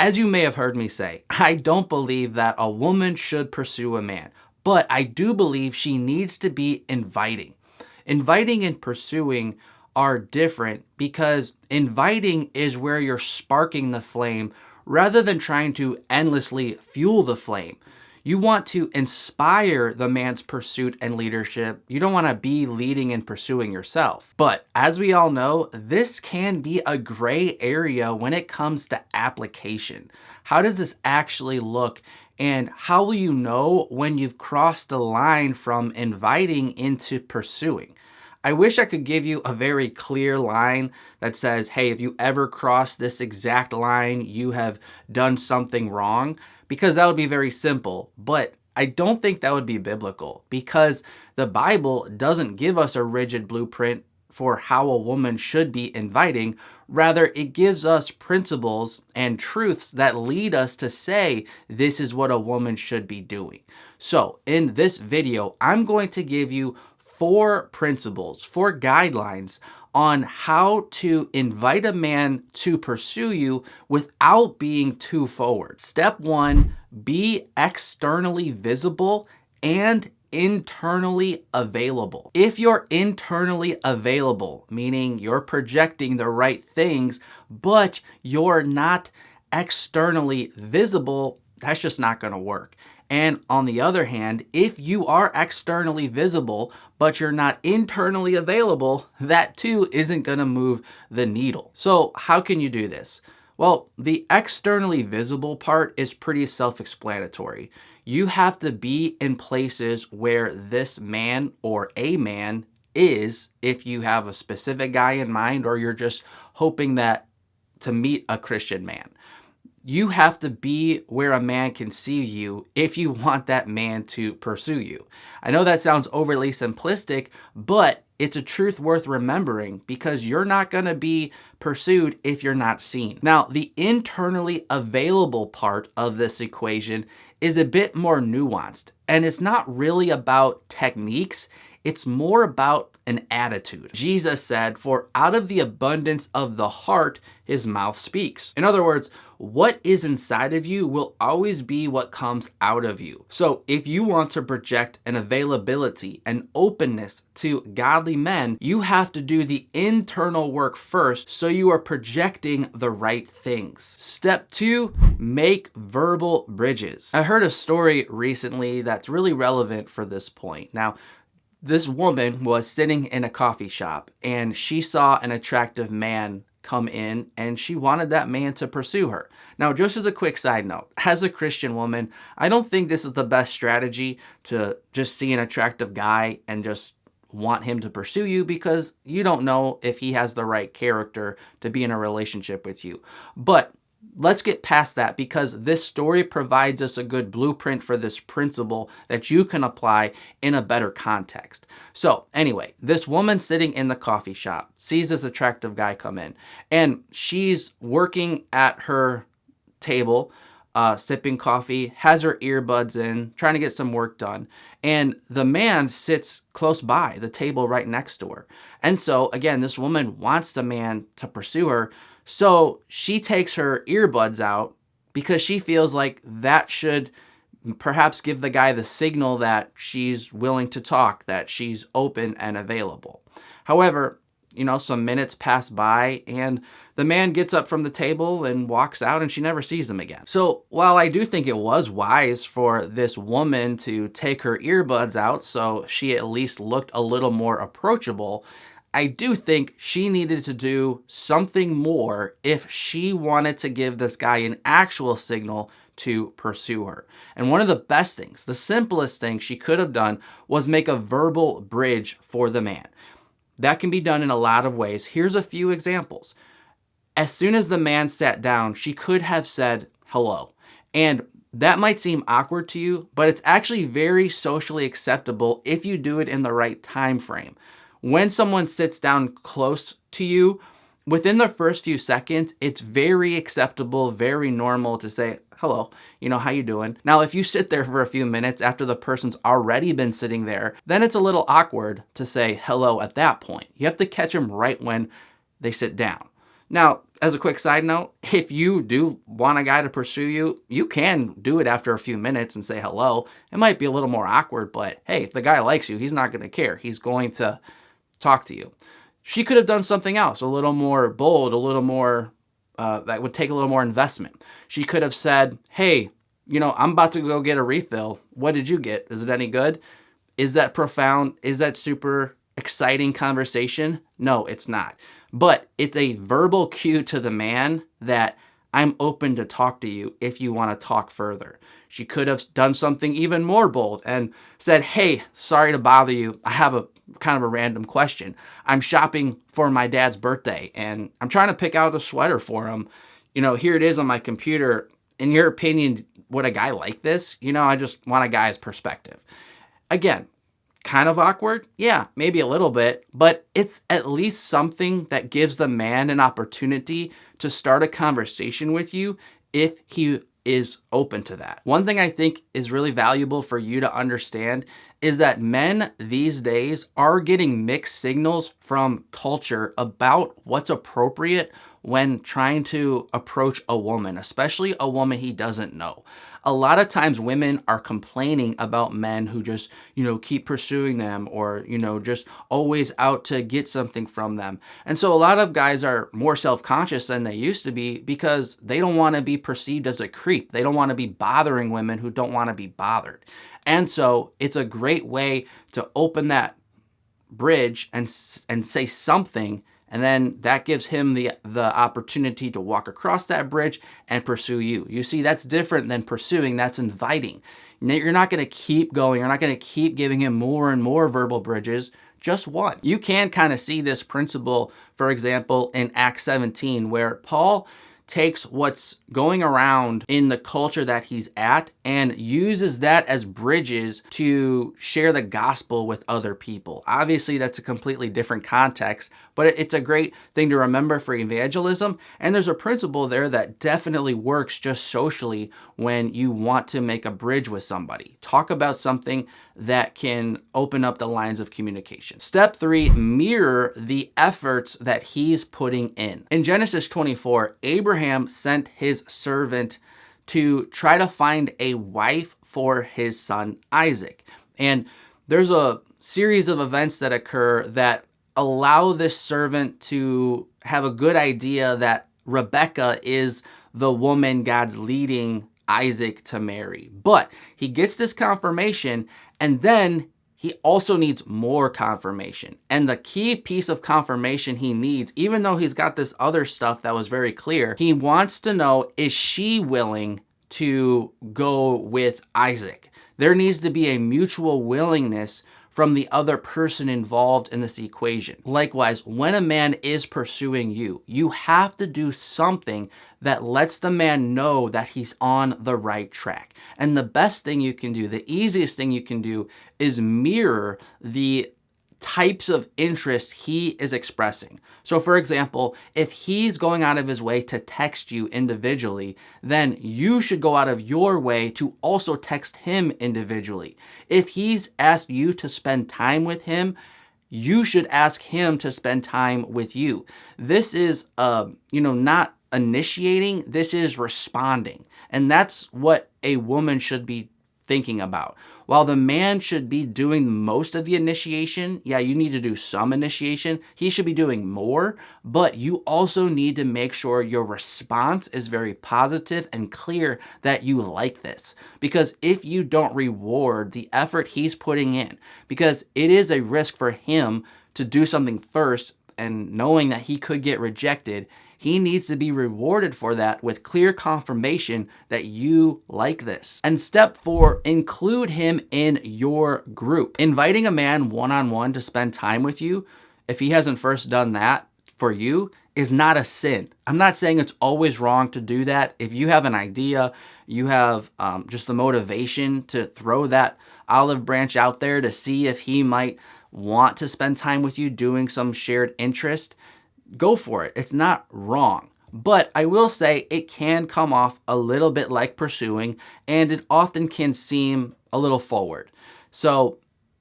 as you may have heard me say, I don't believe that a woman should pursue a man, but I do believe she needs to be inviting. Inviting and pursuing are different because inviting is where you're sparking the flame rather than trying to endlessly fuel the flame. You want to inspire the man's pursuit and leadership. You don't want to be leading and pursuing yourself. But as we all know, this can be a gray area when it comes to application. How does this actually look? And how will you know when you've crossed the line from inviting into pursuing? I wish I could give you a very clear line that says, hey, if you ever cross this exact line, you have done something wrong, because that would be very simple. But I don't think that would be biblical, because the Bible doesn't give us a rigid blueprint for how a woman should be inviting. Rather, it gives us principles and truths that lead us to say this is what a woman should be doing. So in this video, I'm going to give you 4 principles, 4 guidelines on how to invite a man to pursue you without being too forward. Step 1, be externally visible and internally available. If you're internally available, meaning you're projecting the right things, but you're not externally visible, that's just not going to work. And on the other hand, if you are externally visible, but you're not internally available, that too isn't going to move the needle. So how can you do this? Well, the externally visible part is pretty self-explanatory. You have to be in places where this man or a man is, if you have a specific guy in mind, or you're just hoping that to meet a Christian man. You have to be where a man can see you if you want that man to pursue you. I know that sounds overly simplistic, but it's a truth worth remembering, because you're not going to be pursued if you're not seen. Now, the internally available part of this equation is a bit more nuanced, and it's not really about techniques. It's more about an attitude. Jesus said, "For out of the abundance of the heart, his mouth speaks." In other words, what is inside of you will always be what comes out of you. So if you want to project an availability and openness to godly men, you have to do the internal work first, so you are projecting the right things. Step 2, make verbal bridges. I heard a story recently that's really relevant for this point. Now, this woman was sitting in a coffee shop and she saw an attractive man come in and she wanted that man to pursue her. Now, just as a quick side note, as a Christian woman, I don't think this is the best strategy to just see an attractive guy and just want him to pursue you, because you don't know if he has the right character to be in a relationship with you. But let's get past that, because this story provides us a good blueprint for this principle that you can apply in a better context. So anyway, this woman sitting in the coffee shop sees this attractive guy come in, and she's working at her table, sipping coffee, has her earbuds in, trying to get some work done. And the man sits close by the table right next to her. And so again, this woman wants the man to pursue her. So she takes her earbuds out because she feels like that should perhaps give the guy the signal that she's willing to talk, that she's open and available. However, some minutes pass by and the man gets up from the table and walks out, and she never sees him again. So while I do think it was wise for this woman to take her earbuds out so she at least looked a little more approachable, I do think she needed to do something more if she wanted to give this guy an actual signal to pursue her. And one of the best things, the simplest thing she could have done, was make a verbal bridge for the man. That can be done in a lot of ways. Here's a few examples. As soon as the man sat down, she could have said hello. And that might seem awkward to you, but it's actually very socially acceptable if you do it in the right time frame. When someone sits down close to you, within the first few seconds, it's very acceptable, very normal to say, hello, how you doing? Now, if you sit there for a few minutes after the person's already been sitting there, then it's a little awkward to say hello at that point. You have to catch them right when they sit down. Now, as a quick side note, if you do want a guy to pursue you, you can do it after a few minutes and say hello. It might be a little more awkward, but hey, if the guy likes you, he's not going to care. He's going to talk to you. She could have done something else, a little more bold, a little more, that would take a little more investment. She could have said, hey, I'm about to go get a refill. What did you get? Is it any good? Is that profound? Is that super exciting conversation? No, it's not. But it's a verbal cue to the man that I'm open to talk to you if you want to talk further. She could have done something even more bold and said, hey, sorry to bother you. I have a kind of a random question. I'm shopping for my dad's birthday and I'm trying to pick out a sweater for him. Here it is on my computer. In your opinion, would a guy like this? I just want a guy's perspective. Again, kind of awkward? Yeah, maybe a little bit, but it's at least something that gives the man an opportunity to start a conversation with you if he is open to that. One thing I think is really valuable for you to understand is that men these days are getting mixed signals from culture about what's appropriate when trying to approach a woman, especially a woman he doesn't know. A lot of times women are complaining about men who just, keep pursuing them or, just always out to get something from them. And so a lot of guys are more self-conscious than they used to be because they don't want to be perceived as a creep. They don't want to be bothering women who don't want to be bothered. And so it's a great way to open that bridge and say something. And then that gives him the opportunity to walk across that bridge and pursue you. You see, that's different than pursuing. That's inviting. You're not going to keep going. You're not going to keep giving him more and more verbal bridges. Just one. You can kind of see this principle, for example, in Acts 17, where Paul takes what's going around in the culture that he's at and uses that as bridges to share the gospel with other people. Obviously, that's a completely different context, but it's a great thing to remember for evangelism. And there's a principle there that definitely works just socially when you want to make a bridge with somebody. Talk about something that can open up the lines of communication. Step 3, mirror the efforts that he's putting in. In Genesis 24, Abraham sent his servant to try to find a wife for his son Isaac. And there's a series of events that occur that allow this servant to have a good idea that Rebecca is the woman God's leading Isaac to marry. But he gets this confirmation, and then he also needs more confirmation. And the key piece of confirmation he needs, even though he's got this other stuff that was very clear, he wants to know, is she willing to go with Isaac? There needs to be a mutual willingness from the other person involved in this equation. Likewise, when a man is pursuing you, you have to do something that lets the man know that he's on the right track. And the best thing you can do, the easiest thing you can do, is mirror the types of interest he is expressing. So for example, if he's going out of his way to text you individually, then you should go out of your way to also text him individually. If he's asked you to spend time with him, you should ask him to spend time with you. This is, not initiating, this is responding. And that's what a woman should be thinking about. While the man should be doing most of the initiation, yeah, you need to do some initiation. He should be doing more, but you also need to make sure your response is very positive and clear that you like this. Because if you don't reward the effort he's putting in, because it is a risk for him to do something first and knowing that he could get rejected, he needs to be rewarded for that with clear confirmation that you like this. And step 4, include him in your group. Inviting a man one-on-one to spend time with you, if he hasn't first done that for you, is not a sin. I'm not saying it's always wrong to do that. If you have an idea, you have just the motivation to throw that olive branch out there to see if he might want to spend time with you doing some shared interest, go for it. It's not wrong. But I will say it can come off a little bit like pursuing, and it often can seem a little forward. So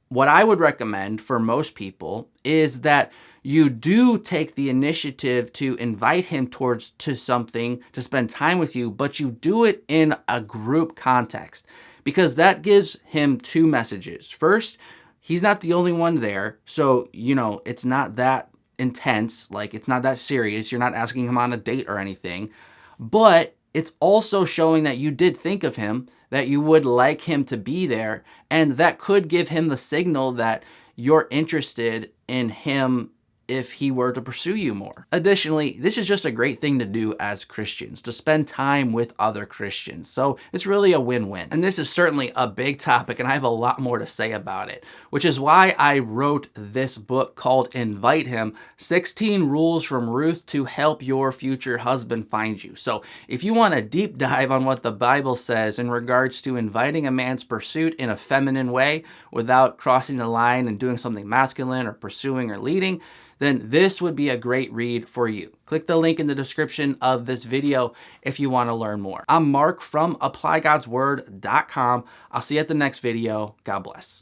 what I would recommend for most people is that you do take the initiative to invite him to something, to spend time with you, but you do it in a group context, because that gives him two messages. First, he's not the only one there, so it's not that intense, like it's not that serious. You're not asking him on a date or anything, but it's also showing that you did think of him, that you would like him to be there, and that could give him the signal that you're interested in him if he were to pursue you more. Additionally, this is just a great thing to do as Christians, to spend time with other Christians. So it's really a win-win. And this is certainly a big topic, and I have a lot more to say about it, which is why I wrote this book called Invite Him, 16 Rules from Ruth to Help Your Future Husband Find You. So if you want a deep dive on what the Bible says in regards to inviting a man's pursuit in a feminine way without crossing the line and doing something masculine or pursuing or leading, then this would be a great read for you. Click the link in the description of this video if you want to learn more. I'm Mark from ApplyGodsWord.com. I'll see you at the next video. God bless.